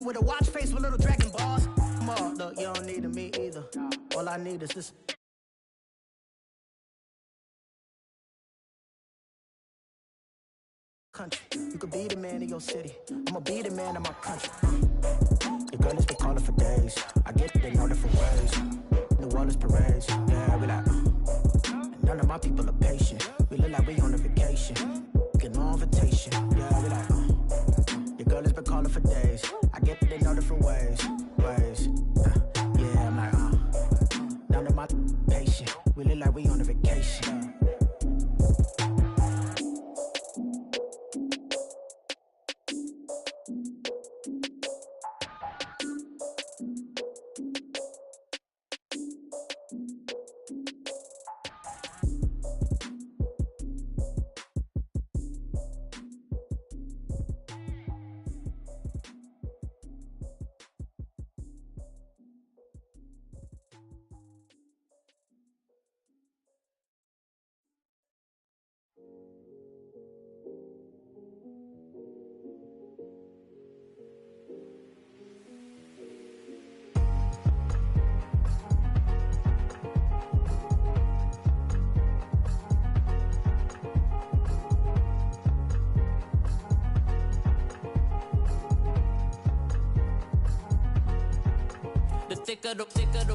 With a watch face with little dragon balls. Look, you don't need me either. All I need is this. Country. You could be the man of your city. I'ma be the man of my country. Your girl has been calling for days. I get it in all different ways. The world is parades. Yeah, we like. None of my people are patient. We look like we on a vacation. Get no invitation. Yeah, we like. Your girl has been calling for days. I get it in all different ways. Yeah, I'm like, none of my patient. We look like we on a vacation.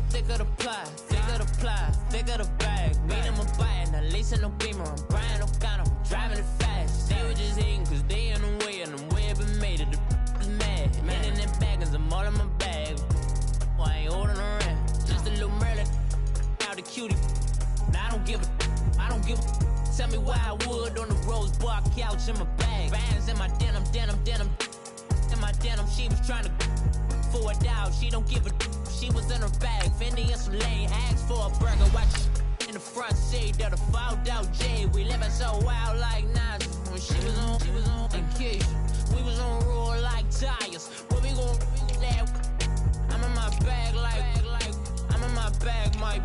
Thicker the ply, thicker the bag. Meet him a bite, now leasing no beamer. I'm Brian O'Connor, I'm driving it fast. They were just hating cause they in the way, and the way I've been made it. The is mad. Man in that bag, cause I'm all in my bag. Well, I ain't holding around. Just a little Merlin, out the cutie. Now I don't give a. Tell me why I would on the rose bar couch in my bag. Bands in my denim. In my denim, she was trying to for a doubt. She don't give a. She was in her bag, Fendi and some lane, asked for a burger, watch in the front seat of the fouled out J. We living so wild like Nas. When she was on vacation, we was on roll like tires. Where we gon' that? I'm in my bag like I'm in my bag, my.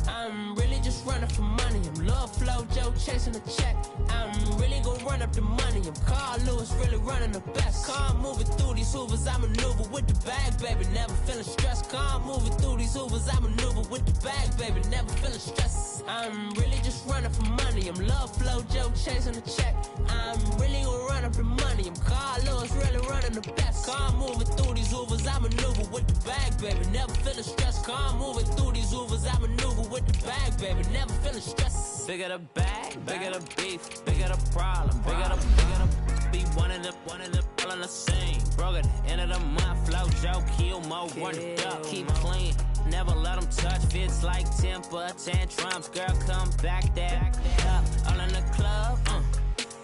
I'm really just running for money. I'm Love Flow Joe chasing a check. I'm really gon' run up the money. I'm Carl Lewis, really running the best. Car moving through these Hoovers, I maneuver with the bag, baby. Never feeling stressed. Car moving through these Hoovers, I maneuver with the bag, baby. Never feeling stressed. I'm really just running for money. I'm Love Flow Joe chasing a check. I'm really gon' run up the money. I'm Carl Lewis, really running the best. Car moving through these Hoovers, I maneuver with the bag, baby. Never feeling stressed. Car moving through these Hoovers, I maneuver with the bag, baby. Never feeling stressed. Bigger the bag, bigger the beef, bigger the problem, bigger the be one in the all in the same. Broke at the end of the month, flow Joe, kill more, run it up, keep clean. Never let them touch, fits like temper tantrums. Girl, come back that up, all in the club,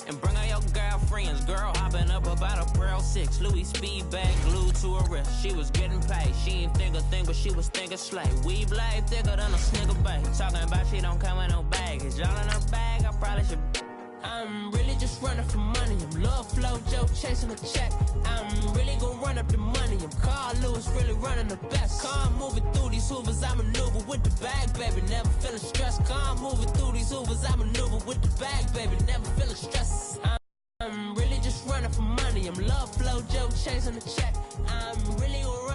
and bring all your girlfriends. Girl hopping up about a Pearl 6 Louis speed bag glued to her wrist. She was getting paid. She ain't think a thing, but she was thinking slay. We blade thicker than a snigger bag. Talking about she don't come with no baggage. All in her bag, I probably should. I'm really just running for money. I'm Love Flow Joe chasing a check. I'm really gon' run up the money. I'm Carl Lewis, really running the best. Car moving through these Hoovers, I maneuver with the bag, baby. Never feeling stressed. Car moving through these Hoovers, I maneuver with the bag, baby. Never feeling stressed. I'm really just running for money. I'm Love Flow Joe chasing a check. I'm really gon' run.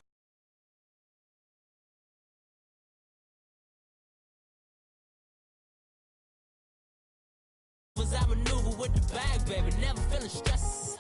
I maneuver with the bag, baby, never feeling stressed.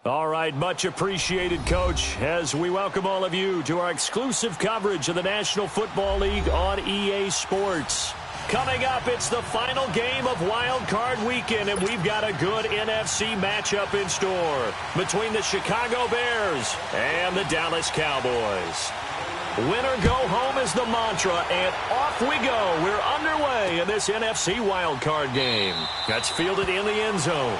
All right, much appreciated, Coach, as we welcome all of you to our exclusive coverage of the National Football League on EA Sports. Coming up, it's the final game of Wild Card Weekend, and we've got a good NFC matchup in store between the Chicago Bears and the Dallas Cowboys. Win or go home is the mantra, and off we go. We're underway in this NFC Wild Card game. That's fielded in the end zone.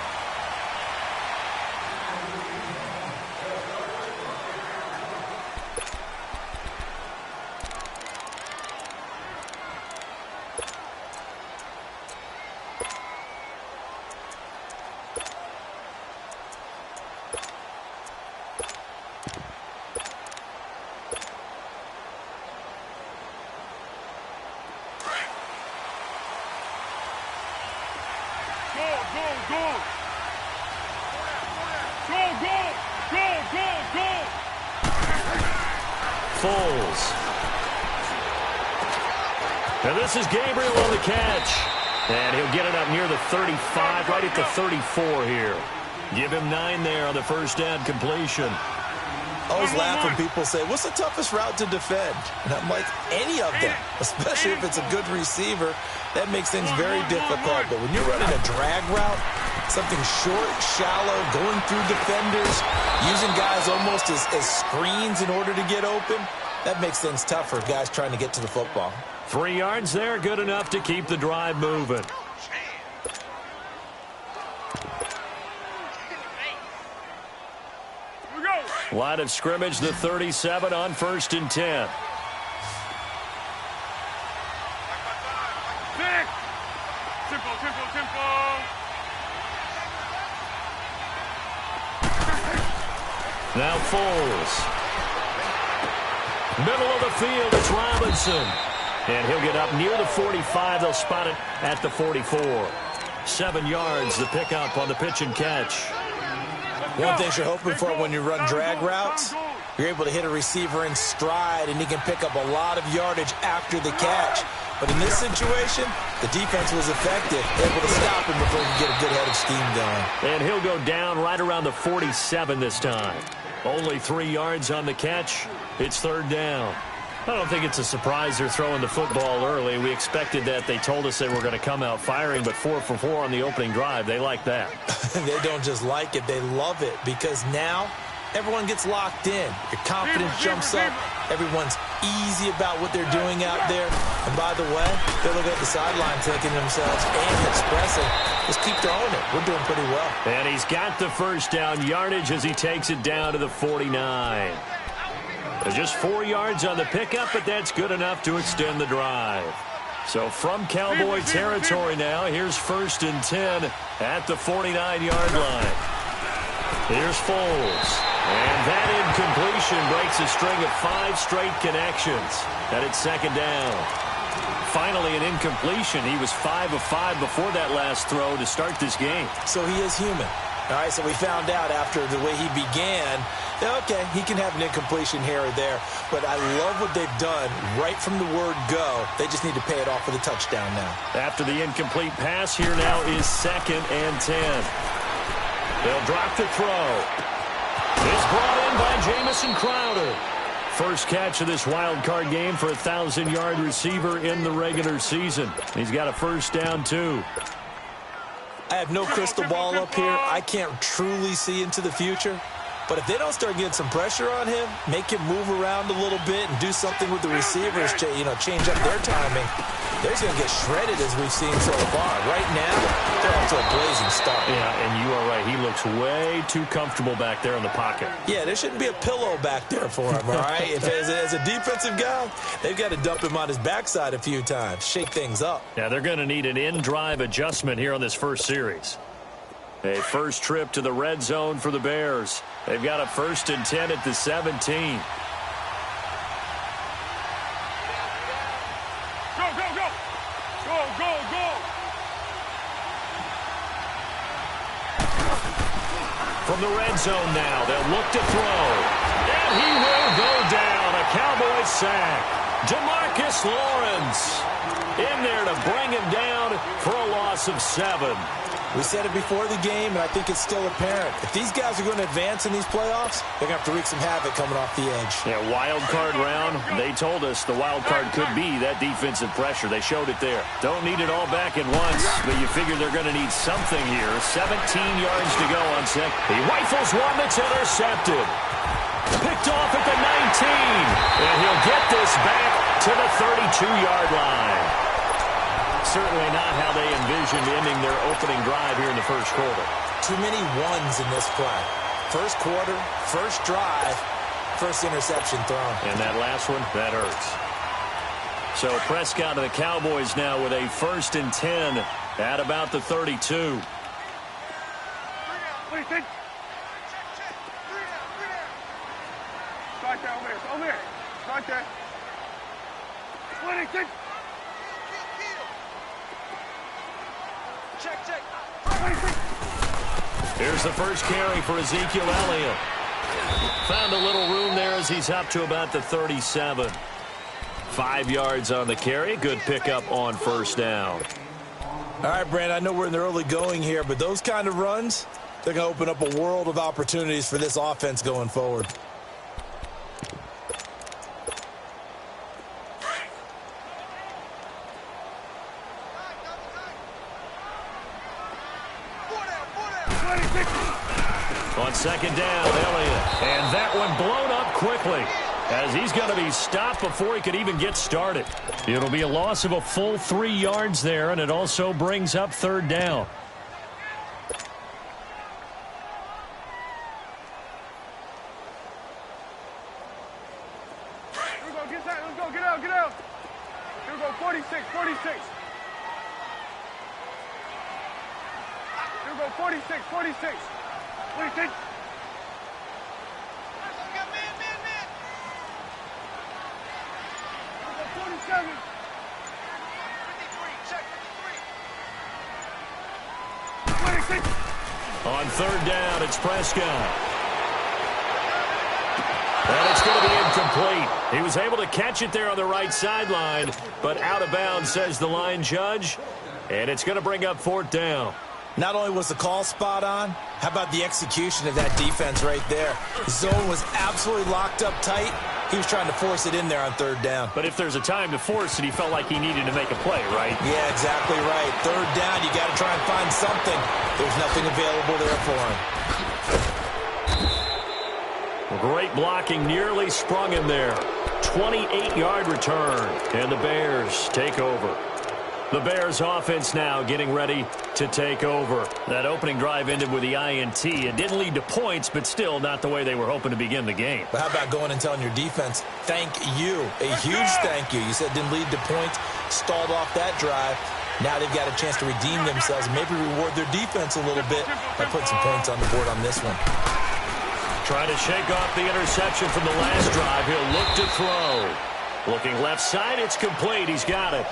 Foles. And this is Gabriel on the catch. And he'll get it up near the 35, right at the 34 here. Give him 9 there on the first down completion. I always laugh when people say, what's the toughest route to defend? And I'm like, any of them, especially if it's a good receiver. That makes things very difficult. But when you're running a drag route, something short, shallow, going through defenders, using guys almost as screens in order to get open, that makes things tough for guys trying to get to the football. 3 yards there, good enough to keep the drive moving. Line of scrimmage, the 37 on 1st and 10. Now Foles. Middle of the field, it's Robinson. And he'll get up near the 45. They'll spot it at the 44. 7 yards, the pickup on the pitch and catch. One thing you're hoping for when you run drag routes, you're able to hit a receiver in stride, and he can pick up a lot of yardage after the catch. But in this situation, the defense was effective, able to stop him before he could get a good head of steam going. And he'll go down right around the 47 this time. Only 3 yards on the catch. It's 3rd down. I don't think it's a surprise they're throwing the football early. We expected that. They told us they were going to come out firing, but 4 for 4 on the opening drive. They like that. They don't just like it. They love it because now everyone gets locked in. Your confidence jumps up. Everyone's easy about what they're doing out there. And by the way, they're looking at the sideline thinking to themselves and expressing, just keep throwing it. We're doing pretty well. And he's got the first down yardage as he takes it down to the 49. Just 4 yards on the pickup, but that's good enough to extend the drive. So from Cowboy territory now, here's 1st and 10 at the 49-yard line. Here's Foles. And that incompletion breaks a string of 5 straight connections. And it's 2nd down. Finally, an incompletion. He was 5 of 5 before that last throw to start this game. So he is human. All right, so we found out after the way he began that, okay, he can have an incompletion here or there, but I love what they've done right from the word go. They just need to pay it off with a touchdown now. After the incomplete pass, here now is 2nd and 10. They'll drop the throw. It's brought in by Jamison Crowder. First catch of this wild card game for a 1,000-yard receiver in the regular season. He's got a first down, too. I have no crystal ball up here. I can't truly see into the future. But if they don't start getting some pressure on him, make him move around a little bit and do something with the receivers, change up their timing, they're going to get shredded as we've seen so far. Right now, they're off to a blazing start. Yeah, and you are right. He looks way too comfortable back there in the pocket. Yeah, there shouldn't be a pillow back there for him, all right? As a defensive guy, they've got to dump him on his backside a few times, shake things up. Yeah, they're going to need an in-drive adjustment here on this first series. A first trip to the red zone for the Bears. They've got a 1st and 10 at the 17. Go, go, go! Go, go, go! From the red zone now, they'll look to throw. And he will go down. A Cowboy sack. DeMarcus Lawrence in there to bring him down for a loss of 7. We said it before the game, and I think it's still apparent. If these guys are going to advance in these playoffs, they're going to have to wreak some havoc coming off the edge. Yeah, wild card round. They told us the wild card could be that defensive pressure. They showed it there. Don't need it all back at once, but you figure they're going to need something here. 17 yards to go on second. He rifles one that's intercepted. Picked off at the 19. And he'll get this back to the 32-yard line. Certainly not how they envisioned ending their opening drive here in the first quarter. Too many ones in this play. First quarter, first drive, first interception thrown. And that last one, that hurts. So Prescott and the Cowboys now with a 1st and 10 at about the 32. Right there, over there. Over there. Right there. 26. Here's the first carry for Ezekiel Elliott. Found a little room there as he's up to about the 37. 5 yards on the carry. Good pickup on first down. All right, Brandon, I know we're in the early going here, but those kind of runs, they're going to open up a world of opportunities for this offense going forward. On second down, Elliott. And that one blown up quickly as he's going to be stopped before he could even get started. It'll be a loss of a full 3 yards there, and it also brings up third down. Here we go, get that, let's go, get out, get out. Here we go, 46, 46. Here we go, 46, 46. 46. On third down, it's Prescott. And it's going to be incomplete. He was able to catch it there on the right sideline, but out of bounds, says the line judge. And it's going to bring up fourth down. Not only was the call spot on, how about the execution of that defense right there? The zone was absolutely locked up tight. He was trying to force it in there on third down. But if there's a time to force it, he felt like he needed to make a play, right? Yeah, exactly right. Third down, you got to try and find something. There's nothing available there for him. Great blocking, nearly sprung him there. 28-yard return, and the Bears take over. The Bears offense now getting ready to take over. That opening drive ended with the INT. It didn't lead to points, but still not the way they were hoping to begin the game. But how about going and telling your defense, thank you, a huge thank you. You said it didn't lead to points, stalled off that drive. Now they've got a chance to redeem themselves and maybe reward their defense a little bit by putting some points on the board on this one. Trying to shake off the interception from the last drive. He'll look to throw. Looking left side, it's complete. He's got it.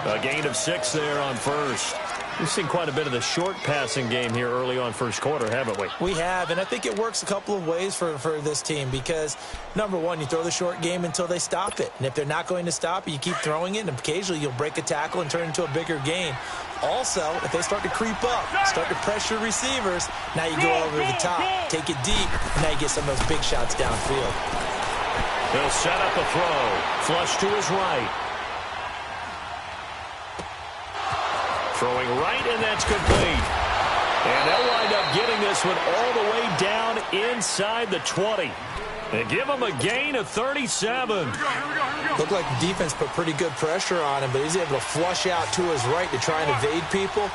A gain of 6 there on first. We've seen quite a bit of the short passing game here early on first quarter, haven't we? We have, and I think it works a couple of ways for this team because, number one, you throw the short game until they stop it. And if they're not going to stop it, you keep throwing it, and occasionally you'll break a tackle and turn it into a bigger gain. Also, if they start to creep up, start to pressure receivers, now you go over the top, take it deep, and now you get some of those big shots downfield. He'll set up a throw. Flush to his right. Throwing right, and that's complete. And they'll wind up getting this one all the way down inside the 20. And give him a gain of 37. Looked like the defense put pretty good pressure on him, but he's able to flush out to his right to try and evade people.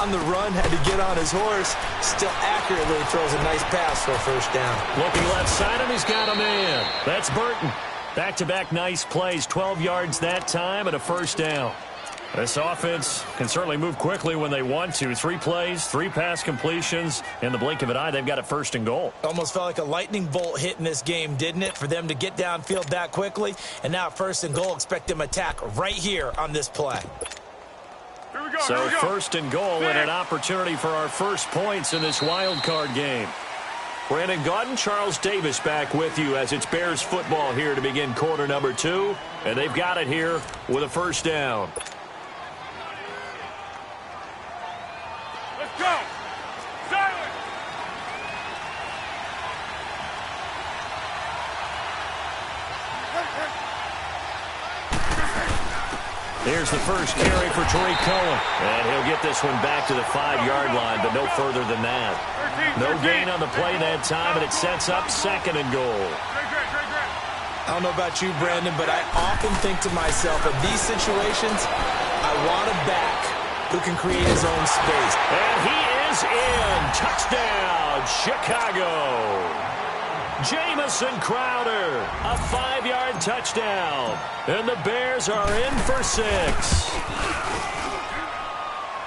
On the run, had to get on his horse. Still accurately throws a nice pass for a first down. Looking left side, and he's got a man. That's Burton. Back-to-back nice plays, 12 yards that time and a first down. This offense can certainly move quickly when they want to. 3 plays, 3 pass completions. In the blink of an eye, they've got it first and goal. Almost felt like a lightning bolt hit in this game, didn't it? For them to get downfield that quickly. And now first and goal, expect them to attack right here on this play. Here we go, So here we go. first and goal and an opportunity for our first points in this wild card game. Brandon Gaudin, Charles Davis back with you as it's Bears football here to begin quarter number 2. And they've got it here with a first down. Let's go. Silent. Here's the first carry for Tariq Cohen. And he'll get this one back to the 5-yard line, but no further than that. No gain on the play that time, and it sets up second and goal. I don't know about you, Brandon, but I often think to myself, in these situations, I want a back who can create his own space. And he is in. Touchdown, Chicago. Jamison Crowder, a 5-yard touchdown. And the Bears are in for 6.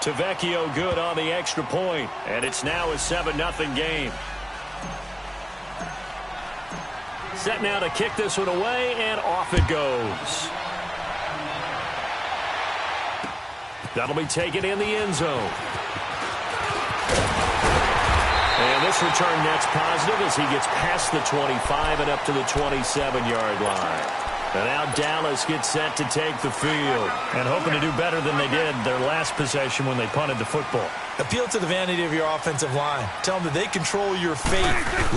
Tavecchio good on the extra point, and it's now a 7-0 game. Set now to kick this one away, and off it goes. That'll be taken in the end zone. This return net's positive as he gets past the 25 and up to the 27-yard line. And now Dallas gets set to take the field. And hoping to do better than they did their last possession when they punted the football. Appeal to the vanity of your offensive line. Tell them that they control your fate.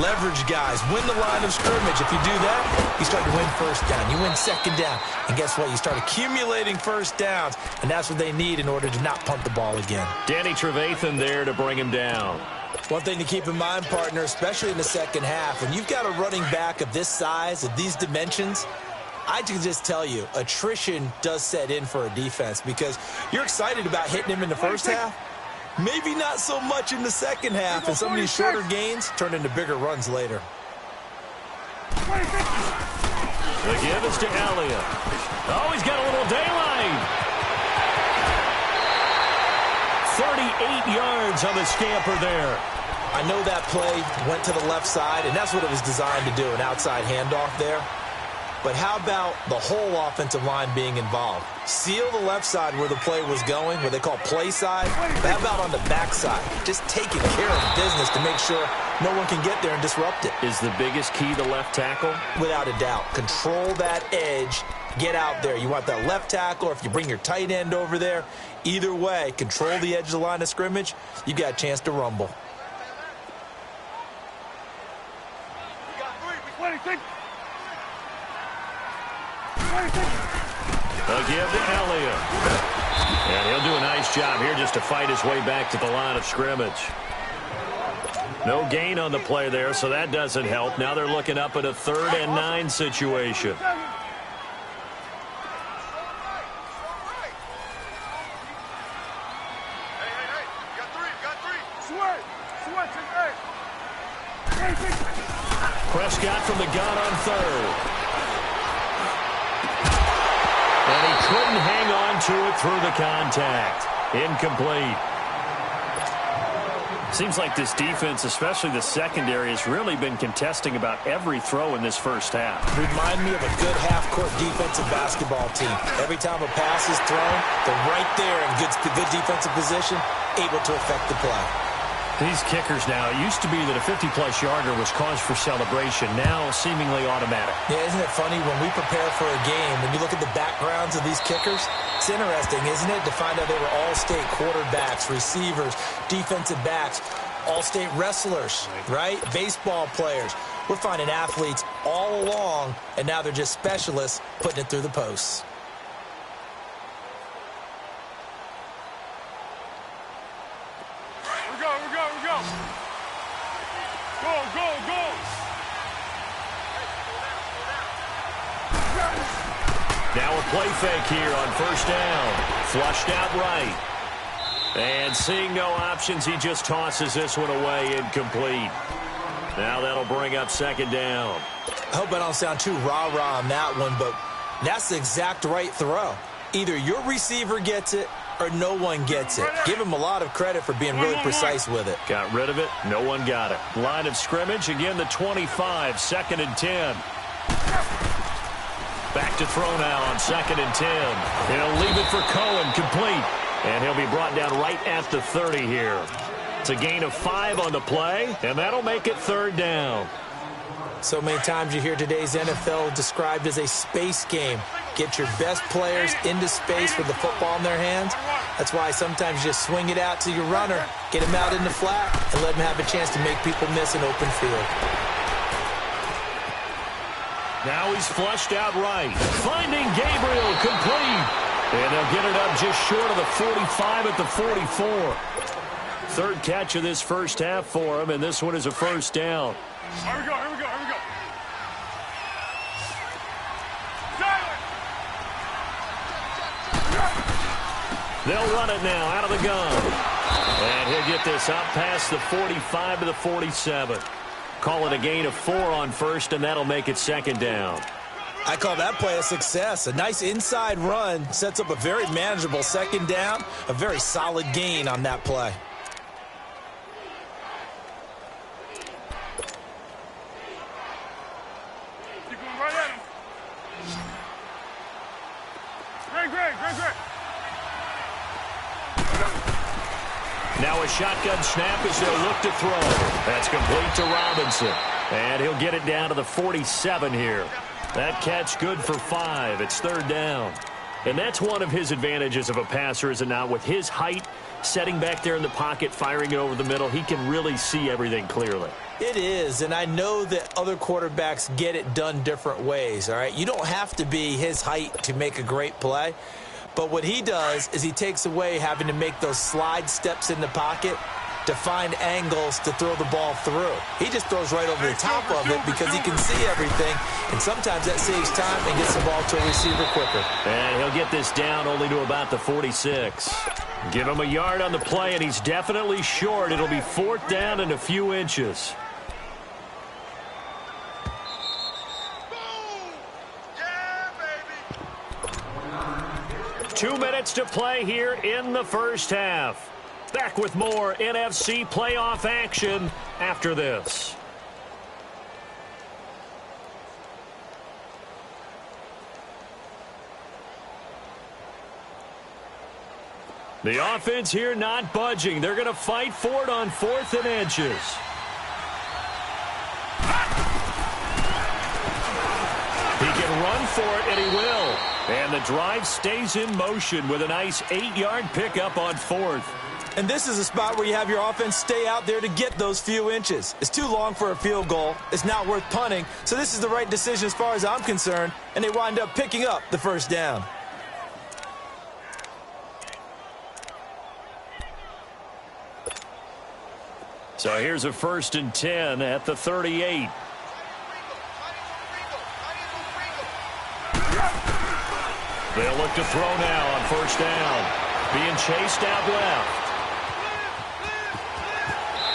Leverage guys. Win the line of scrimmage. If you do that, you start to win first down. You win second down. And guess what? You start accumulating first downs. And that's what they need in order to not punt the ball again. Danny Trevathan there to bring him down. One thing to keep in mind, partner, especially in the second half, when you've got a running back of this size, of these dimensions, I can just tell you, attrition does set in for a defense because you're excited about hitting him in the first half. Maybe not so much in the second half, and some of these shorter gains turn into bigger runs later. The give is to Elliott. Oh, he's got a little daylight. 38 yards on the scamper there. I know that play went to the left side, and that's what it was designed to do, an outside handoff there. But how about the whole offensive line being involved? Seal the left side where the play was going, what they call play side. But how about on the back side? Just taking care of business to make sure no one can get there and disrupt it. Is the biggest key the left tackle? Without a doubt. Control that edge. Get out there. You want that left tackle, or if you bring your tight end over there, either way, control the edge of the line of scrimmage, you got a chance to rumble. A give to Elliott. And he'll do a nice job here just to fight his way back to the line of scrimmage. No gain on the play there, so that doesn't help. Now they're looking up at a 3rd and 9 situation. Prescott from the gun on 3rd. And he couldn't hang on to it through the contact. Incomplete. Seems like this defense, especially the secondary, has really been contesting about every throw in this first half. Remind me of a good half-court defensive basketball team. Every time a pass is thrown, they're right there in good defensive position, able to affect the play. These kickers now, it used to be that a 50-plus yarder was cause for celebration, now seemingly automatic. Yeah, isn't it funny when we prepare for a game, when you look at the backgrounds of these kickers, it's interesting, isn't it, to find out they were all-state quarterbacks, receivers, defensive backs, all-state wrestlers, right? Baseball players. We're finding athletes all along, and now they're just specialists putting it through the posts. Now a play fake here on first down. Flushed out right. And seeing no options, he just tosses this one away, incomplete. Now that'll bring up 2nd down. I hope I don't sound too rah-rah on that one, but that's the exact right throw. Either your receiver gets it or no one gets it. Give him a lot of credit for being really precise with it. Got rid of it. No one got it. Line of scrimmage, again the 25, 2nd and 10. Back to throw now on 2nd and 10. He'll leave it for Cohen, complete. And he'll be brought down right at the 30 here. It's a gain of 5 on the play, and that'll make it 3rd down. So many times you hear today's NFL described as a space game. Get your best players into space with the football in their hands. That's why sometimes you just swing it out to your runner, get him out in the flat, and let him have a chance to make people miss an open field. Now he's flushed out right. Finding Gabriel, complete. And they'll get it up just short of the 45 at the 44. 3rd catch of this first half for him, and this one is a first down. Here we go, here we go, here we go. They'll run it now out of the gun. And he'll get this up past the 45 to the 47. Call it a gain of 4 on first, and that'll make it 2nd down. I call that play a success. A nice inside run sets up a very manageable 2nd down. A very solid gain on that play. Keep going right at him. Great. Now a shotgun snap as they'll look to throw. That's complete to Robinson. And he'll get it down to the 47 here. That catch good for 5. It's third down. And that's one of his advantages of a passer, is it not? With his height, setting back there in the pocket, firing it over the middle, he can really see everything clearly. It is, and I know that other quarterbacks get it done different ways, all right? You don't have to be his height to make a great play. But what he does is he takes away having to make those slide steps in the pocket to find angles to throw the ball through. He just throws right over the top of it because he can see everything, and sometimes that saves time and gets the ball to a receiver quicker. And he'll get this down only to about the 46. Give him a yard on the play, and he's definitely short. It'll be fourth down and a few inches. 2 minutes to play here in the first half. Back with more NFC playoff action after this. The offense here not budging. They're going to fight for it on 4th and inches. He can run for it, and he will. And the drive stays in motion with a nice 8-yard pickup on 4th. And this is a spot where you have your offense stay out there to get those few inches. It's too long for a field goal. It's not worth punting. So this is the right decision as far as I'm concerned. And they wind up picking up the first down. So here's a 1st and 10 at the 38. They'll look to throw now on 1st down. Being chased out left.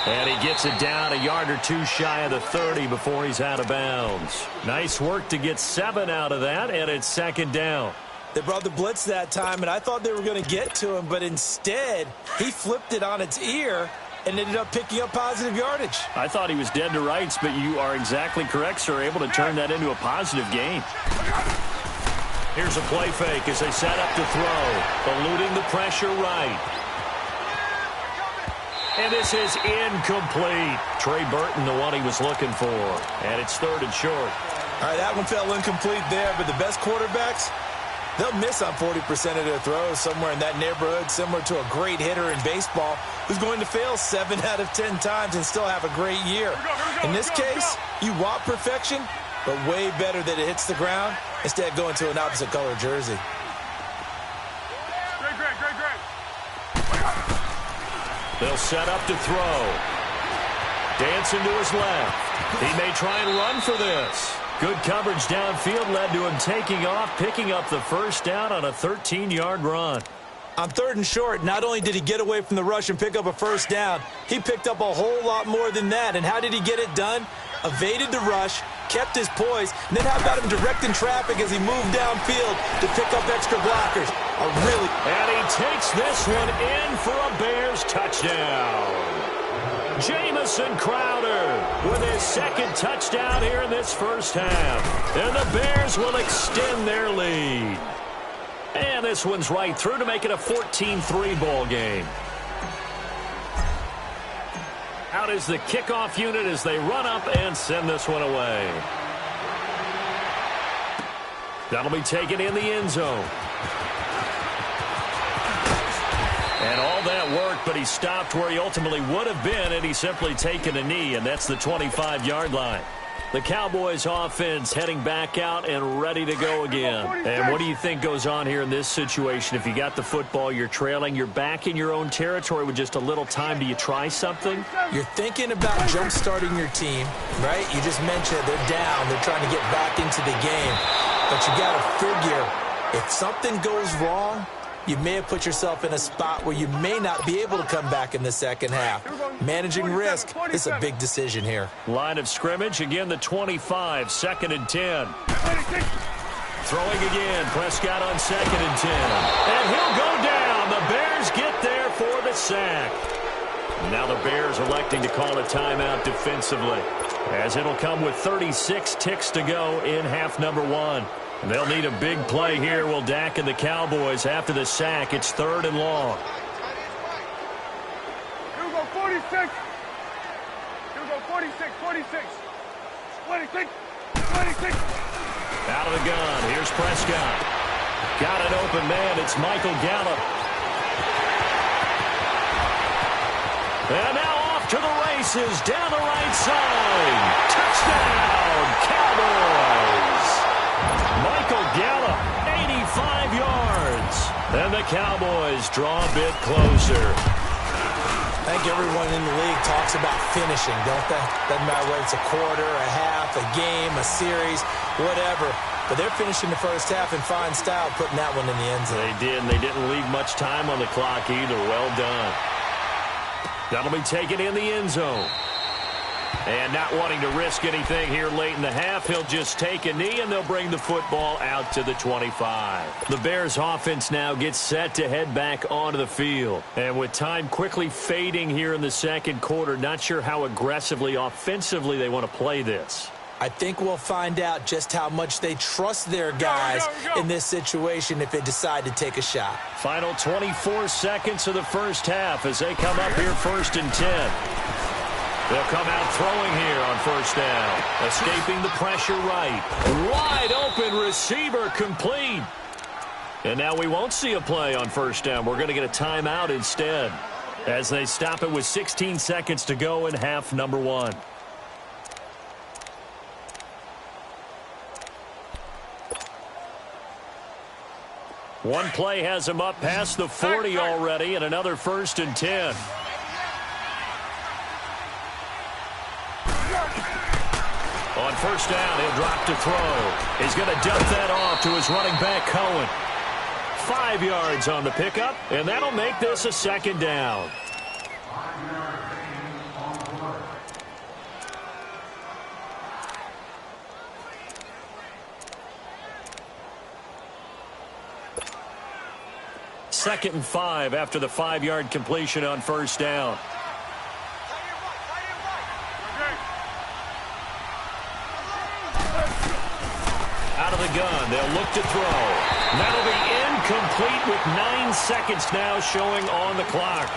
And he gets it down a yard or two shy of the 30 before he's out of bounds. Nice work to get 7 out of that, and it's 2nd down. They brought the blitz that time, and I thought they were going to get to him, but instead he flipped it on its ear and ended up picking up positive yardage. I thought he was dead to rights, but you are exactly correct, sir. Able to turn that into a positive gain. Here's a play fake as they set up to throw. Eluding the pressure right. And this is incomplete. Trey Burton, the one he was looking for. And it's 3rd and short. All right, that one fell incomplete there, but the best quarterbacks, they'll miss on 40% of their throws, somewhere in that neighborhood, similar to a great hitter in baseball who's going to fail 7 out of 10 times and still have a great year. In this case, you want perfection, but way better that it hits the ground instead of going to an opposite color jersey. Great. They'll set up to throw. Dancing to his left. He may try and run for this. Good coverage downfield led to him taking off, picking up the first down on a 13-yard run. On 3rd and short, not only did he get away from the rush and pick up a first down, he picked up a whole lot more than that. And how did he get it done? Evaded the rush, kept his poise, and then how about him directing traffic as he moved downfield to pick up extra blockers? And he takes this one in for a Bears touchdown. Jamison Crowder with his 2nd touchdown here in this first half. And the Bears will extend their lead. And this one's right through to make it a 14-3 ball game. Out is the kickoff unit as they run up and send this one away. That'll be taken in the end zone. And all that worked, but he stopped where he ultimately would have been, and he's simply taken a knee, and that's the 25-yard line. The Cowboys offense heading back out and ready to go again. And what do you think goes on here in this situation? If you got the football, you're trailing, you're back in your own territory with just a little time. Do you try something? You're thinking about jump-starting your team, right? You just mentioned they're down. They're trying to get back into the game. But you got to figure, if something goes wrong, you may have put yourself in a spot where you may not be able to come back in the second half. Managing risk is a big decision here. Line of scrimmage, again the 25, 2nd and 10. Throwing again, Prescott on 2nd and 10. And he'll go down. The Bears get there for the sack. Now the Bears electing to call a timeout defensively, as it'll come with 36 ticks to go in half number 1. They'll need a big play here, will Dak and the Cowboys after the sack. It's 3rd and long. Here we go, 46, 46. 26, 26. Out of the gun. Here's Prescott. Got an open man. It's Michael Gallup. And now off to the races. Down the right side. Touchdown, Cowboys. Michael Gallup, 85 yards. And the Cowboys draw a bit closer. I think everyone in the league talks about finishing, don't they? Doesn't matter whether it's a quarter, a half, a game, a series, whatever. But they're finishing the first half in fine style, putting that one in the end zone. They did, and they didn't leave much time on the clock either. Well done. That'll be taken in the end zone. And not wanting to risk anything here late in the half, he'll just take a knee, and they'll bring the football out to the 25. The Bears offense now gets set to head back onto the field. And with time quickly fading here in the second quarter, not sure how aggressively, offensively they want to play this. I think we'll find out just how much they trust their guys in this situation if they decide to take a shot. Final 24 seconds of the first half as they come up here 1st and 10. They'll come out throwing here on first down. Escaping the pressure right. Wide open receiver complete. And now we won't see a play on first down. We're going to get a timeout instead as they stop it with 16 seconds to go in half number 1. One play has him up past the 40 already, and another 1st and 10. On first down, he'll drop to throw. He's going to dump that off to his running back, Cohen. 5 yards on the pickup, and that'll make this a 2nd down. Second and 5 after the 5-yard completion on first down. Out of the gun, they'll look to throw. That'll be incomplete with 9 seconds now showing on the clock.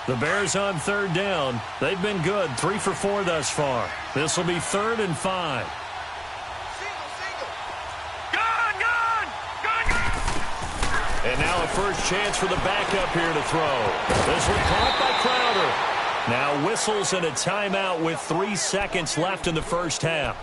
The Bears on 3rd down. They've been good, 3 for 4 thus far. This will be 3rd and 5. And now a first chance for the backup here to throw. This one caught by Crowder. Now whistles and a timeout with 3 seconds left in the first half.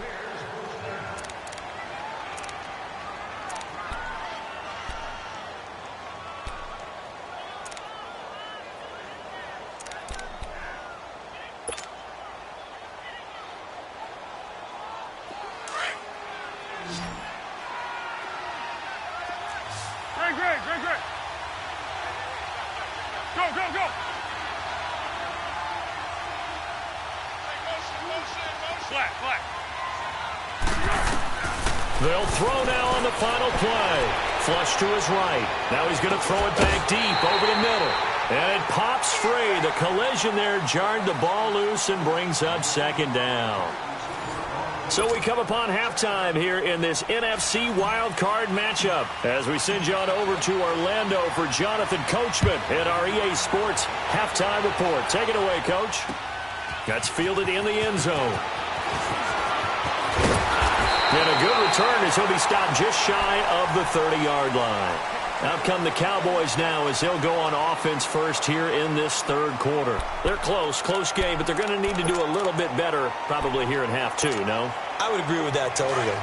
Great. Go. Flat. They'll throw now on the final play. Flush to his right. Now he's going to throw it back deep over the middle. And it pops free. The collision there jarred the ball loose and brings up 2nd down. So we come upon halftime here in this NFC wildcard matchup as we send you on over to Orlando for Jonathan Coachman at our EA Sports halftime report. Take it away, Coach. That's fielded in the end zone. And a good return as he'll be stopped just shy of the 30-yard line. Out come the Cowboys now as they'll go on offense first here in this 3rd quarter. They're close game, but they're going to need to do a little bit better probably here in half 2, no? I would agree with that totally.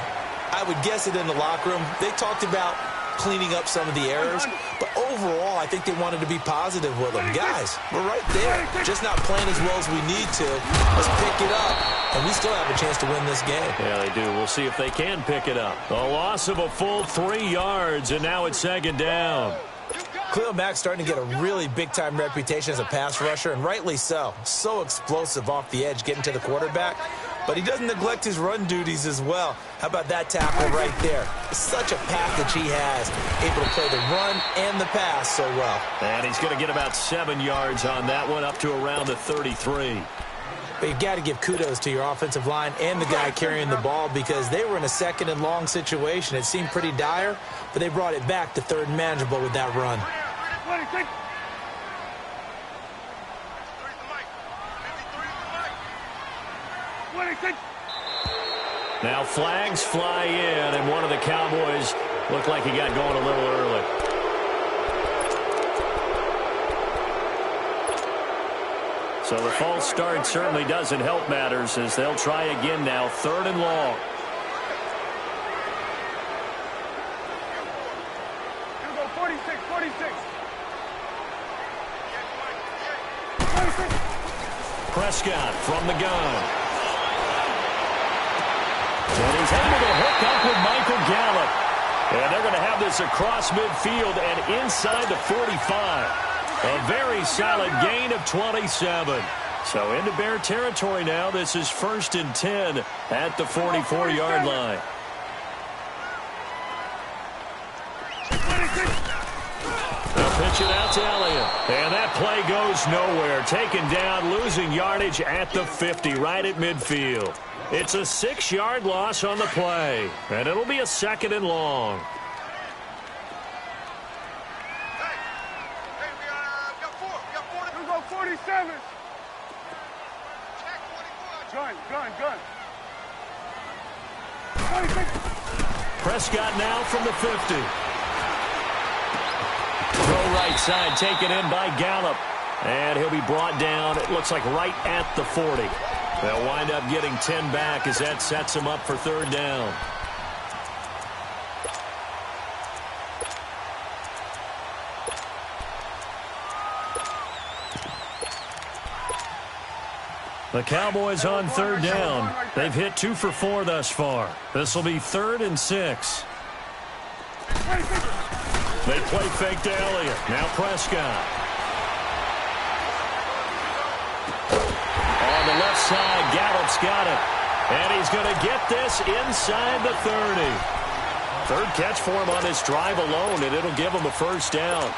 I would guess it in the locker room. They talked about cleaning up some of the errors, but overall, I think they wanted to be positive with them. Guys, we're right there. Just not playing as well as we need to. Let's pick it up, and we still have a chance to win this game. Yeah, they do. We'll see if they can pick it up. A loss of a full 3 yards, and now it's 2nd down. Khalil Mack's starting to get a really big-time reputation as a pass rusher, and rightly so. So explosive off the edge getting to the quarterback. but he doesn't neglect his run duties as well. How about that tackle right there? Such a package he has, able to play the run and the pass so well. And he's going to get about 7 yards on that one, up to around the 33. But you've got to give kudos to your offensive line and the guy carrying the ball, because they were in a 2nd and long situation. It seemed pretty dire, but they brought it back to 3rd and manageable with that run. Now flags fly in, and one of the Cowboys looked like he got going a little early. So the false start certainly doesn't help matters, as they'll try again now, 3rd and long. Here we go, 46, 46. Prescott from the gun. And he's able to hook up with Michael Gallup. And they're going to have this across midfield and inside the 45. A very solid gain of 27. So into Bear territory now. This is 1st and 10 at the 44-yard line. They'll pitch it out to Elliott. And that play goes nowhere. Taken down, losing yardage at the 50, right at midfield. It's a 6-yard loss on the play. And it'll be a 2nd and long. Gun. Prescott now from the 50. Throw right side, taken in by Gallup. And he'll be brought down, it looks like right at the 40. They'll wind up getting 10 back as that sets them up for 3rd down. The Cowboys on 3rd down. They've hit 2 for 4 thus far. This will be 3rd and 6. They play fake to Elliott. Now Prescott. On the left side, Gallup's got it. And he's going to get this inside the 30. 3rd catch for him on this drive alone, and it'll give him a 1st down.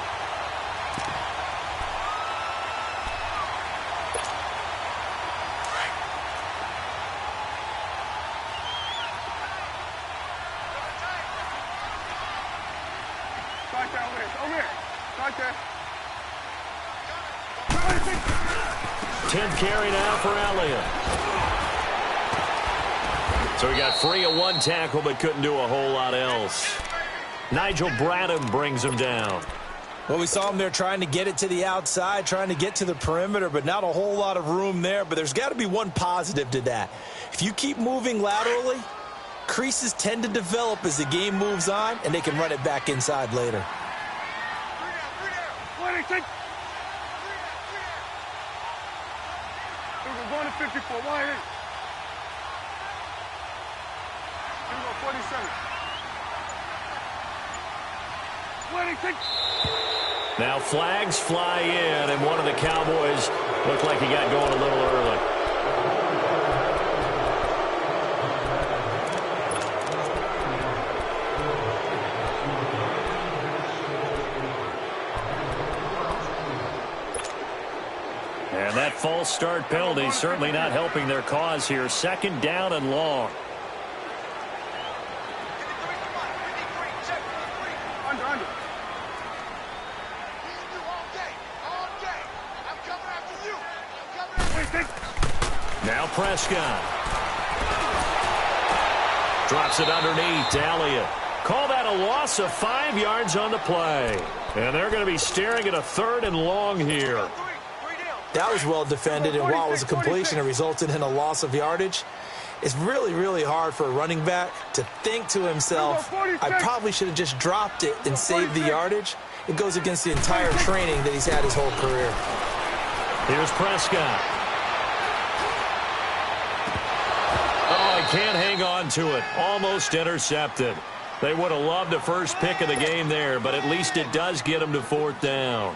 Right there. 10th carry now for Elliott. So he got free of 1 tackle, but couldn't do a whole lot else. Nigel Bradham brings him down. Well, we saw him there trying to get it to the outside, trying to get to the perimeter, but not a whole lot of room there. But there's got to be one positive to that. If you keep moving laterally, creases tend to develop as the game moves on, and they can run it back inside later. We're going to 54. Why ain't? Here we go, 47. Now flags fly in, and one of the Cowboys looked like he got going a little early. And that false start penalty certainly not helping their cause here. 2nd down and long. Under. Now Prescott. Drops it underneath to Elliott. Call that a loss of 5 yards on the play. And they're going to be staring at a 3rd and long here. That was well defended, and while it was a completion, it resulted in a loss of yardage. It's really, really hard for a running back to think to himself, I probably should have just dropped it and saved the yardage. It goes against the entire training that he's had his whole career. Here's Prescott. Oh, he can't hang on to it. Almost intercepted. They would have loved the first pick of the game there, but at least it does get him to 4th down.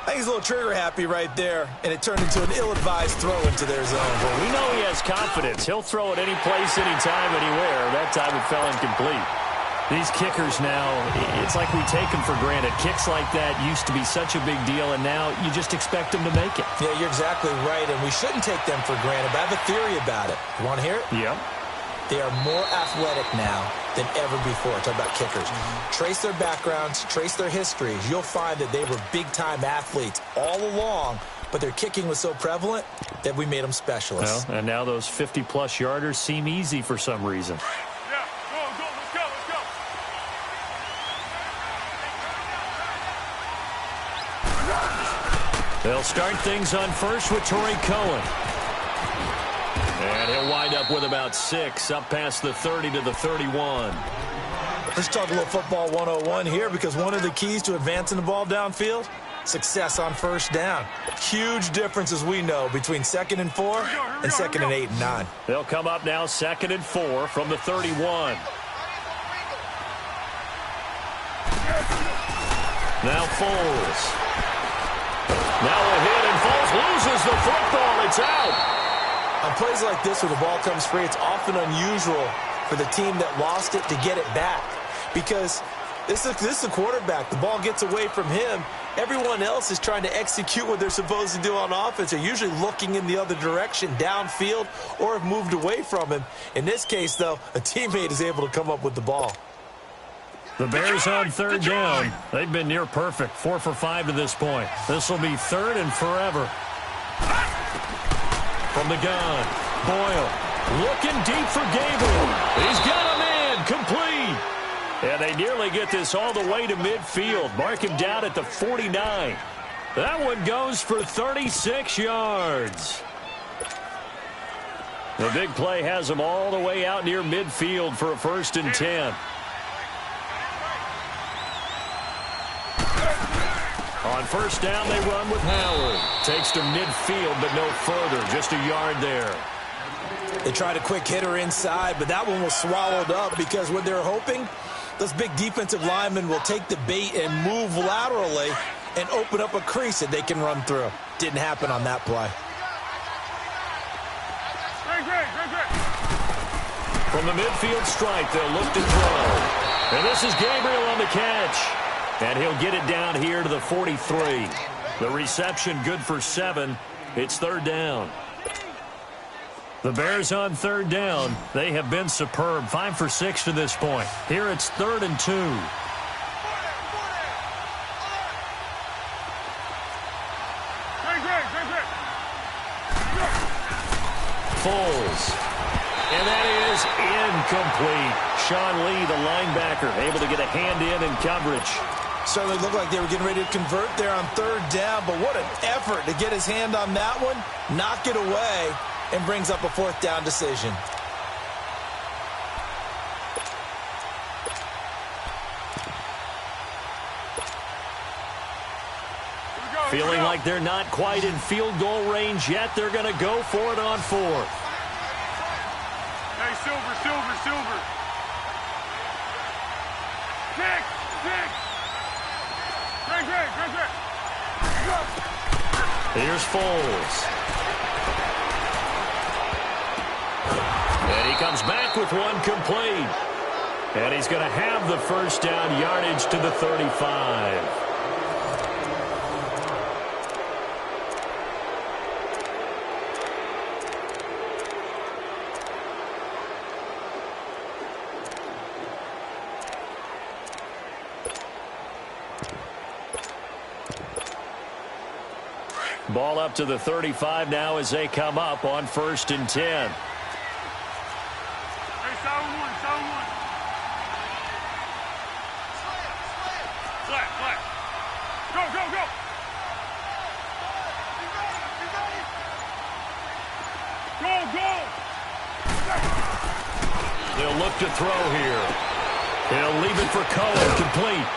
I think he's a little trigger happy right there, and it turned into an ill-advised throw into their zone. Well, we know he has confidence. He'll throw it any place, anytime, anywhere. That time it fell incomplete. These kickers now, it's like we take them for granted. Kicks like that used to be such a big deal, and now you just expect them to make it. Yeah, you're exactly right, and we shouldn't take them for granted, but I have a theory about it. You want to hear it? Yeah. They are more athletic now than ever before. Talk about kickers. Trace their backgrounds, trace their histories. You'll find that they were big-time athletes all along, but their kicking was so prevalent that we made them specialists. Well, and now those 50-plus yarders seem easy for some reason. Yeah, go, let's go, let's go. They'll start things on first with Torrey Cohen. And he'll wind up with about 6, up past the 30 to the 31. Let's talk a little football 101 here, because one of the keys to advancing the ball downfield, success on first down. Huge difference, as we know, between 2nd and 4 and 2nd and 8 and 9. They'll come up now 2nd and 4 from the 31. Now Foles. Now a hit, and Foles loses the football. It's out. On plays like this where the ball comes free, it's often unusual for the team that lost it to get it back, because this is the quarterback. The ball gets away from him. Everyone else is trying to execute what they're supposed to do on offense. They're usually looking in the other direction, downfield, or have moved away from him. In this case, though, a teammate is able to come up with the ball. The Bears on 3rd down. They've been near perfect, 4 for 5 to this point. This will be 3rd and forever. From the gun, Boyle looking deep for Gabriel. He's got a man, complete. And they nearly get this all the way to midfield. Mark him down at the 49. That one goes for 36 yards. The big play has him all the way out near midfield for a 1st and 10. On 1st down, they run with Howard. Takes to midfield, but no further. Just a yard there. They tried a quick hitter inside, but that one was swallowed up, because what they're hoping, those big defensive linemen will take the bait and move laterally and open up a crease that they can run through. Didn't happen on that play. From the midfield stripe, they'll look to throw. And this is Gabriel on the catch. And he'll get it down here to the 43. The reception good for 7. It's 3rd down. The Bears on 3rd down. They have been superb. 5 for 6 to this point. Here it's 3rd and 2. Foles. And that is incomplete. Sean Lee, the linebacker, able to get a hand in coverage. Certainly looked like they were getting ready to convert there on 3rd down, but what an effort to get his hand on that one, knock it away, and brings up a 4th down decision. Feeling like they're not quite in field goal range yet. They're going to go for it on 4th. Hey, Silver. Kick. Greg. Here's Foles. And he comes back with one complete. And he's going to have the 1st down, yardage to the 35. Ball up to the 35 now as they come up on 1st and 10. Hey, sound one. Flat. Go. They'll look to throw here. They'll leave it for Cohen, complete.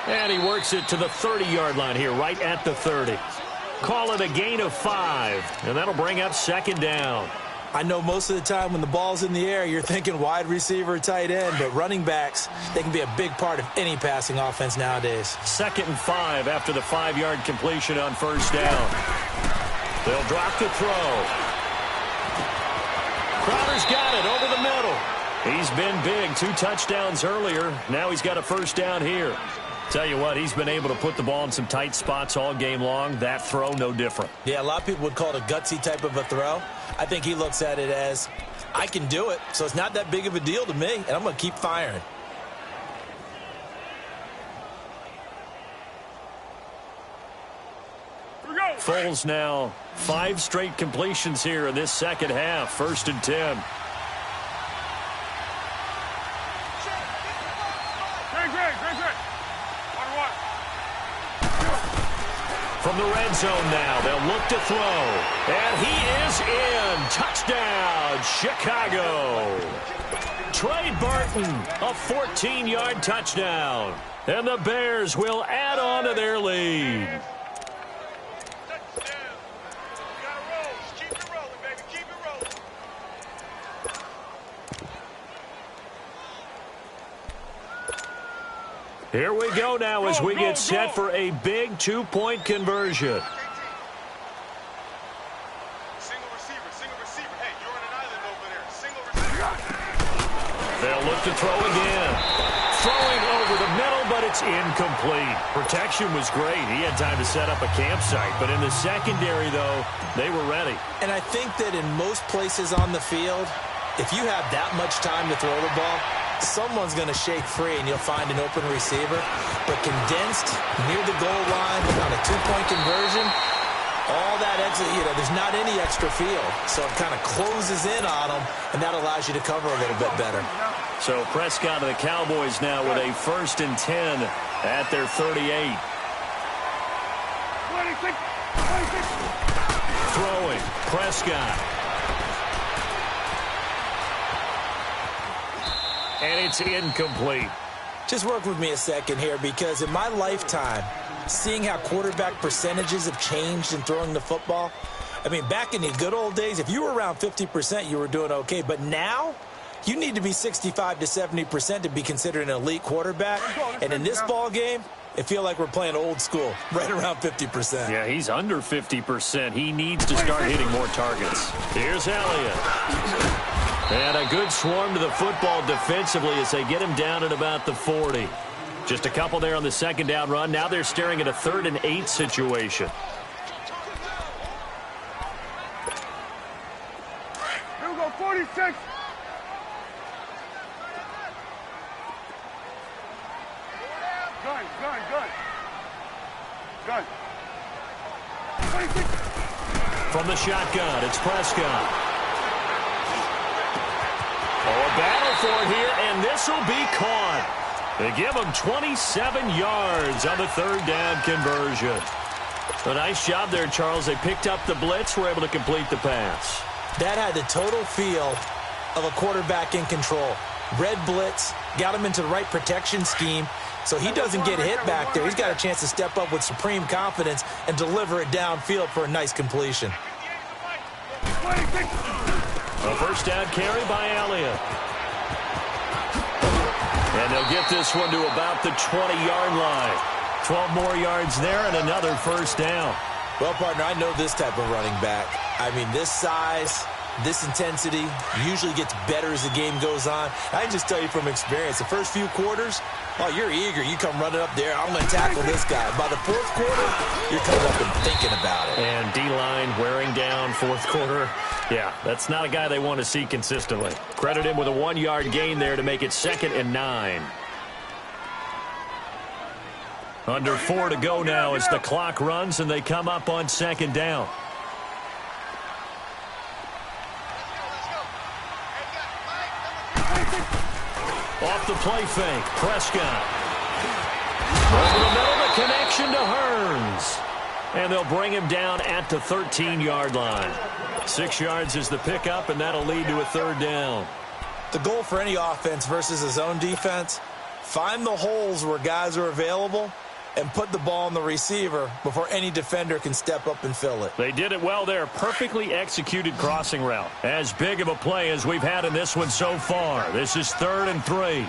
And he works it to the 30-yard line here, right at the 30. Call it a gain of 5, and that'll bring up 2nd down. I know most of the time when the ball's in the air, you're thinking wide receiver, tight end, but running backs, they can be a big part of any passing offense nowadays. 2nd and 5 after the 5-yard completion on first down. They'll drop the throw. Crowder's got it over the middle. He's been big, 2 touchdowns earlier. Now he's got a first down here. Tell you what, he's been able to put the ball in some tight spots all game long. That throw, no different. Yeah, a lot of people would call it a gutsy type of a throw. I think he looks at it as, I can do it, so it's not that big of a deal to me, and I'm going to keep firing. Foles now 5 straight completions here in this second half. 1st and 10. From the red zone now, they'll look to throw. And he is in. Touchdown, Chicago. Trey Burton, a 14-yard touchdown. And the Bears will add on to their lead. Here we go now as we get set for a big 2-point conversion. Single receiver. Hey, you're on an island over there. Single receiver. They'll look to throw again. Throwing over the middle, but it's incomplete. Protection was great. He had time to set up a campsite. But in the secondary, though, they were ready. And I think that in most places on the field, if you have that much time to throw the ball, someone's going to shake free and you'll find an open receiver. But condensed near the goal line on a 2-point conversion, all that extra, there's not any extra field. So it kind of closes in on them, and that allows you to cover a little bit better. So Prescott and the Cowboys now with a 1st and 10 at their 38. 26. Throwing, Prescott. And it's incomplete. Just work with me a second here, because in my lifetime, seeing how quarterback percentages have changed in throwing the football, I mean, back in the good old days, if you were around 50%, you were doing okay. But now, you need to be 65 to 70% to be considered an elite quarterback. And in this ball game, it feels like we're playing old school, right around 50%. Yeah, he's under 50%. He needs to start hitting more targets. Here's Elliott. And a good swarm to the football defensively as they get him down at about the 40. Just a couple there on the 2nd down run. Now they're staring at a 3rd and 8 situation. Here we go, 46. Gun. 26. From the shotgun, it's Prescott. Oh, a battle for it here, and this will be caught. They give him 27 yards on the 3rd down conversion. A nice job there, Charles. They picked up the blitz, were able to complete the pass. That had the total feel of a quarterback in control. Red blitz, got him into the right protection scheme, so he doesn't get hit back there. He's got a chance to step up with supreme confidence and deliver it downfield for a nice completion. 26. A first down carry by Elliott. And they'll get this one to about the 20-yard line. 12 more yards there and another first down. Well, partner, I know this type of running back. I mean, this size, this intensity usually gets better as the game goes on. I can just tell you from experience, the first few quarters, oh, you're eager. You come running up there, I'm going to tackle this guy. By the 4th quarter, you're coming up and thinking about it. And D-line wearing down 4th quarter. Yeah, that's not a guy they want to see consistently. Credit him with a 1-yard gain there to make it 2nd and 9. Under 4 to go now as the clock runs and they come up on 2nd down. Off the play fake, Prescott. Over the middle, the connection to Hearns. And they'll bring him down at the 13-yard line. 6 yards is the pickup, and that'll lead to a 3rd down. The goal for any offense versus a zone defense, find the holes where guys are available and put the ball on the receiver before any defender can step up and fill it. They did it well there. Perfectly executed crossing route. As big of a play as we've had in this one so far. This is 3rd and 3.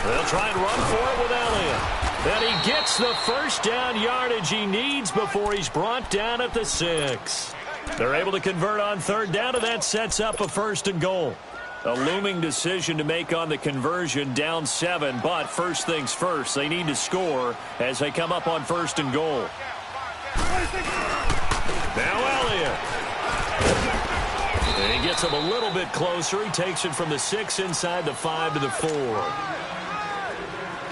They'll try and run for it with Elliott. And he gets the first down yardage he needs before he's brought down at the 6. They're able to convert on 3rd down, and that sets up a 1st and goal. A looming decision to make on the conversion, down 7, but first things first, they need to score as they come up on 1st and goal. Now Elliott. And he gets him a little bit closer. He takes it from the 6 inside the 5 to the 4.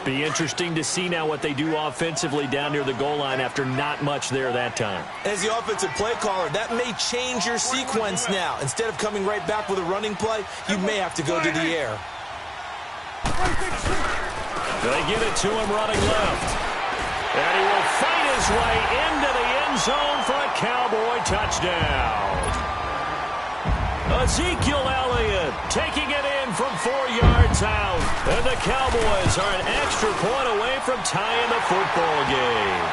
Be interesting to see now what they do offensively down near the goal line after not much there that time. As the offensive play caller, that may change your sequence now. Instead of coming right back with a running play, you may have to go to the air. They get it to him running left. And he will fight his way into the end zone for a Cowboy touchdown. Ezekiel Elliott taking it in from 4 yards out. And the Cowboys are an extra point away from tying the football game.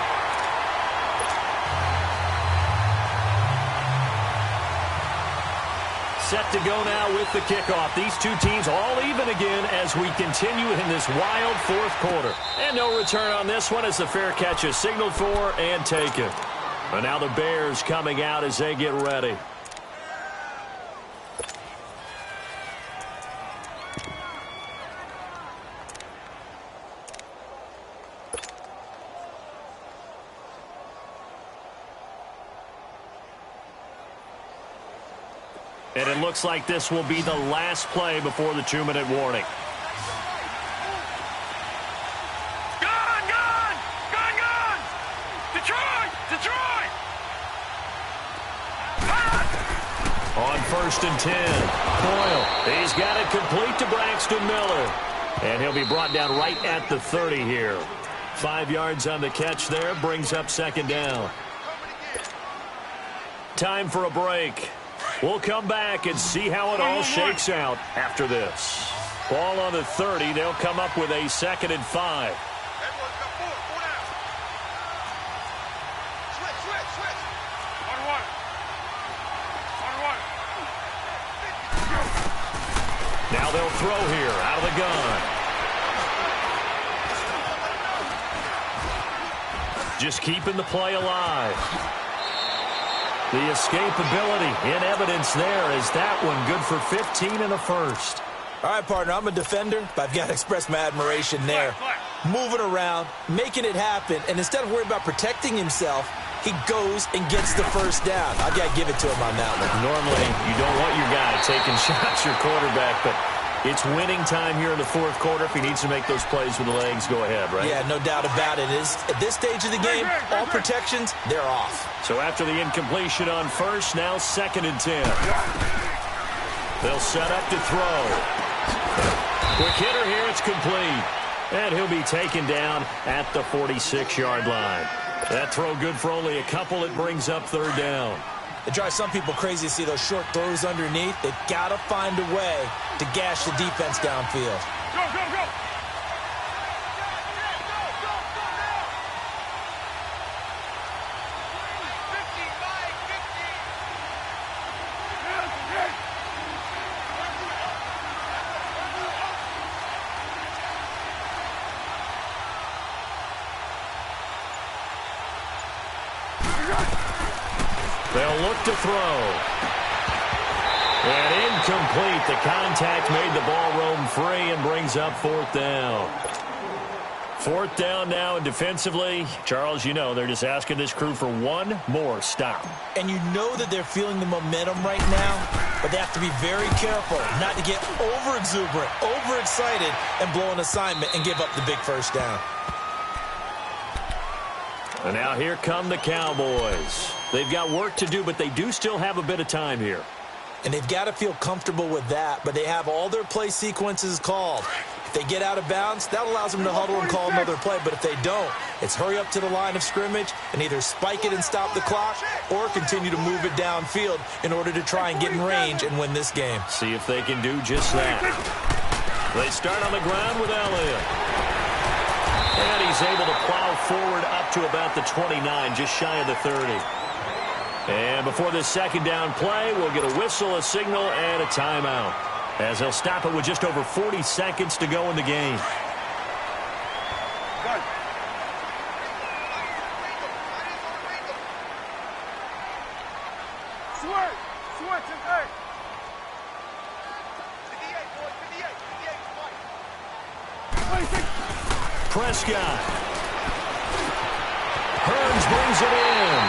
Set to go now with the kickoff. These two teams all even again as we continue in this wild 4th quarter. And no return on this one as the fair catch is signaled for and taken. And now the Bears coming out as they get ready. And it looks like this will be the last play before the 2-minute warning. Gone! Gone! Gone! Gone! Detroit! Detroit! On 1st and 10, Coyle. He's got it complete to Braxton Miller. And he'll be brought down right at the 30 here. 5 yards on the catch there, brings up 2nd down. Time for a break. We'll come back and see how it all shakes out after this. Ball on the 30. They'll come up with a 2nd and 5. Now they'll throw here out of the gun. Just keeping the play alive. The escapability in evidence there as that one good for 15 and a 1st. All right, partner, I'm a defender, but I've got to express my admiration there. Moving around, making it happen, and instead of worrying about protecting himself, he goes and gets the 1st down. I've got to give it to him on that one. Normally, you don't want your guy taking shots your quarterback, but it's winning time here in the 4th quarter. If he needs to make those plays with the legs, go ahead, right? Yeah, no doubt about it. At this stage of the game, all protections, they're off. So after the incompletion on 1st, now 2nd and 10. They'll set up to throw. Quick hitter here, it's complete. And he'll be taken down at the 46-yard line. That throw good for only a couple. It brings up 3rd down. It drives some people crazy to see those short throws underneath. They've got to find a way to gash the defense downfield. Go, go, go! They'll look to throw. And incomplete. The contact made the ball roam free and brings up 4th down. 4th down now, and defensively, Charles, you know, they're just asking this crew for one more stop. And you know that they're feeling the momentum right now, but they have to be very careful not to get over-exuberant, over-excited, and blow an assignment and give up the big 1st down. And now here come the Cowboys. They've got work to do, but they do still have a bit of time here. And they've got to feel comfortable with that, but they have all their play sequences called. If they get out of bounds, that allows them to huddle and call another play. But if they don't, it's hurry up to the line of scrimmage and either spike it and stop the clock or continue to move it downfield in order to try and get in range and win this game. See if they can do just that. They start on the ground with Elliott. And he's able to plow forward up to about the 29, just shy of the 30. And before this second down play, we'll get a whistle, a signal, and a timeout, as they'll stop it with just over 40 seconds to go in the game. Prescott. Hearns brings it in.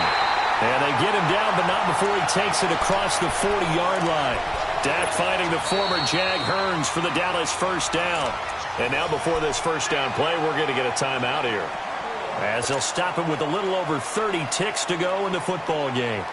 And they get him down, but not before he takes it across the 40-yard line. Dak finding the former Jag Hearns for the Dallas first down. And now before this first down play, we're going to get a timeout here, as they'll stop it with a little over 30 ticks to go in the football game.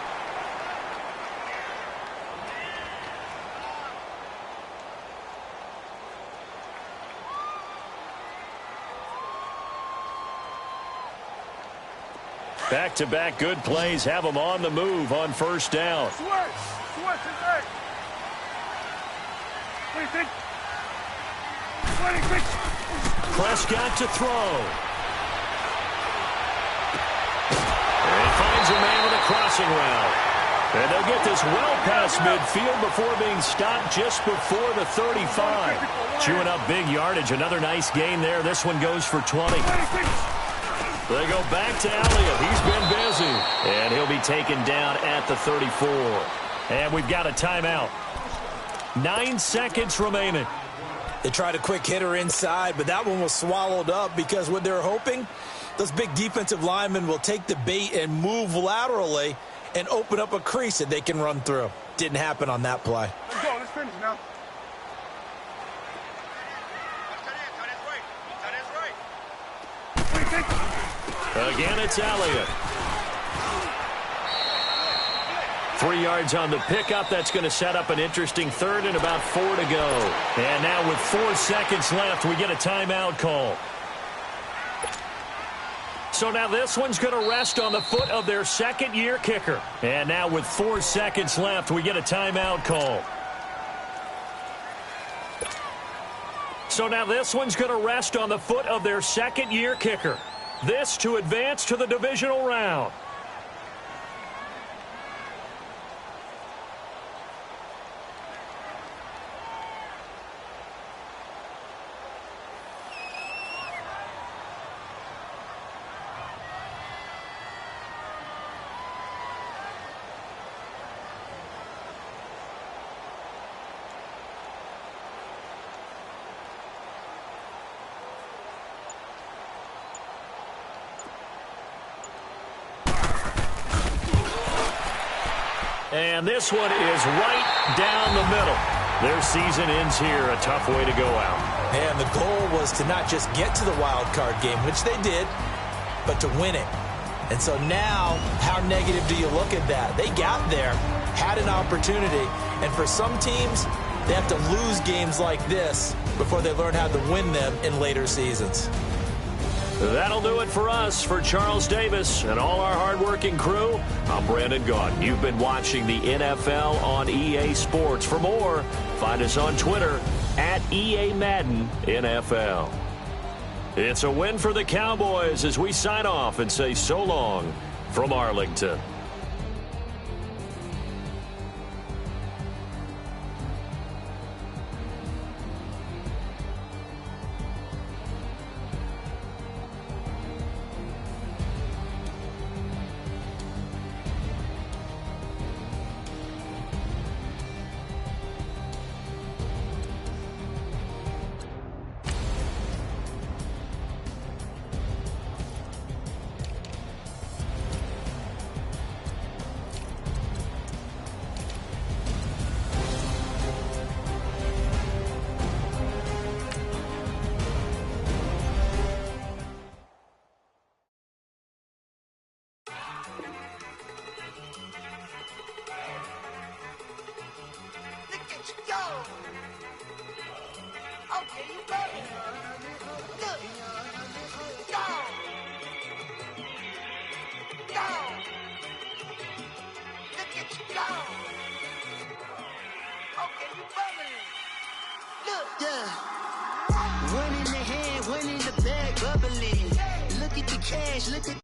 Back-to-back good plays have them on the move on first down. Prescott to throw. And he finds a man with a crossing route. And they'll get this well past midfield before being stopped just before the 35. Chewing up big yardage. Another nice gain there. This one goes for 20. They go back to Elliott. He's been busy. And he'll be taken down at the 34. And we've got a timeout. 9 seconds remaining. They tried a quick hitter inside, but that one was swallowed up because what they're hoping, those big defensive linemen will take the bait and move laterally and open up a crease that they can run through. Didn't happen on that play. Let's go. Let's finish now. Again, it's Elliott. 3 yards on the pickup. That's going to set up an interesting third and about 4 to go. And now with 4 seconds left, we get a timeout call. So now this one's going to rest on the foot of their second-year kicker. And now with 4 seconds left, we get a timeout call. So now this one's going to rest on the foot of their second-year kicker. This to advance to the divisional round. And this one is right down the middle. Their season ends here. A tough way to go out. And the goal was to not just get to the wild card game, which they did, but to win it. And so now, how negative do you look at that? They got there, had an opportunity, and for some teams, they have to lose games like this before they learn how to win them in later seasons. That'll do it for us. For Charles Davis and all our hardworking crew, I'm Brandon Gaudin. You've been watching the NFL on EA Sports. For more, find us on Twitter at EA Madden NFL. It's a win for the Cowboys as we sign off and say so long from Arlington. Okay, you bugging. Look. Down. Down. Look at you down. Okay, you bugging. Look. Yeah. One in the hand, one in the bag, bubbling. Look at the cash, look at